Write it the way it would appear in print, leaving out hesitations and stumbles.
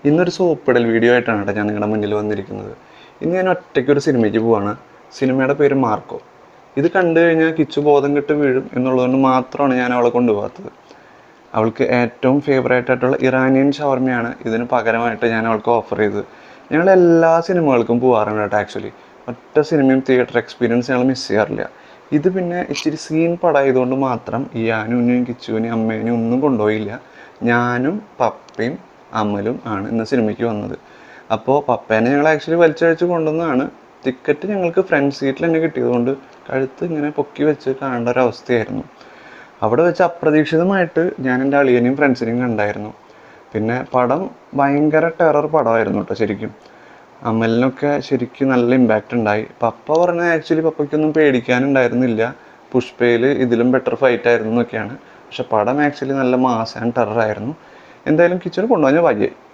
ഇന്നൊരു സോപ്പിടൽ വീഡിയോ ആയിട്ടാണ് കേട്ടോ ഞാൻ നിങ്ങളുടെ മുന്നിൽ വന്നിരിക്കുന്നത്. ഇന്ന് ഞാൻ ഒറ്റയ്ക്കൊരു സിനിമയ്ക്ക് പോവാണ്. സിനിമയുടെ പേര് മാർക്കോ. ഇത് കണ്ടു കഴിഞ്ഞാൽ കിച്ചു ബോധം കെട്ട് വീഴും എന്നുള്ളതുകൊണ്ട് മാത്രമാണ് ഞാൻ അവളെ കൊണ്ടുപോകാത്തത്. അവൾക്ക് ഏറ്റവും ഫേവറേറ്റ് ആയിട്ടുള്ള ഇറാനിയൻ ഷവർമയാണ് ഇതിന് പകരമായിട്ട് ഞാൻ അവൾക്ക് ഓഫർ ചെയ്തത്. ഞങ്ങൾ എല്ലാ സിനിമകൾക്കും പോകാറുണ്ട് കേട്ടോ. ആക്ച്വലി ഒറ്റ സിനിമയും തിയേറ്റർ എക്സ്പീരിയൻസ് ഞങ്ങൾ മിസ് ചെയ്യാറില്ല. ഇത് പിന്നെ ഇച്ചിരി സീൻ പടായതുകൊണ്ട് മാത്രം ഈ ആനുവിനെയും കിച്ചുവിനെയും അമ്മേനെയും ഒന്നും കൊണ്ടുപോയില്ല. ഞാനും പപ്പയും അമലും ആണ് ഇന്ന് സിനിമയ്ക്ക് വന്നത്. അപ്പോൾ പപ്പേനെ ഞങ്ങൾ ആക്ച്വലി വലിച്ചഴിച്ച് കൊണ്ടുവന്നതാണ്. ടിക്കറ്റ് ഞങ്ങൾക്ക് ഫ്രണ്ട് സീറ്റിൽ തന്നെ കിട്ടിയതുകൊണ്ട് കഴുത്ത് ഇങ്ങനെ പൊക്കി വെച്ച് കാണേണ്ട ഒരവസ്ഥയായിരുന്നു. അവിടെ വെച്ച് അപ്രതീക്ഷിതമായിട്ട് ഞാൻ എൻ്റെ അളിയനെയും ഫ്രണ്ട്സിനെയും കണ്ടായിരുന്നു. പിന്നെ പടം ഭയങ്കര ടെറർ പടമായിരുന്നു കേട്ടോ. ശരിക്കും അമലിനൊക്കെ ശരിക്കും നല്ല ഇമ്പാക്റ്റ് ഉണ്ടായി. പപ്പ പറഞ്ഞാൽ ആക്ച്വലി പപ്പയ്ക്കൊന്നും പേടിക്കാനുണ്ടായിരുന്നില്ല, പുഷ്പയിൽ ഇതിലും ബെറ്റർ ഫൈറ്റ് ആയിരുന്നു എന്നൊക്കെയാണ്. പക്ഷെ പടം ആക്ച്വലി നല്ല മാസ് ആൻഡ് ടെറർ ആയിരുന്നു. എന്തായാലും കിച്ചണിൽ കൊണ്ടുപോകാൻ ഭാഗ്യമായി.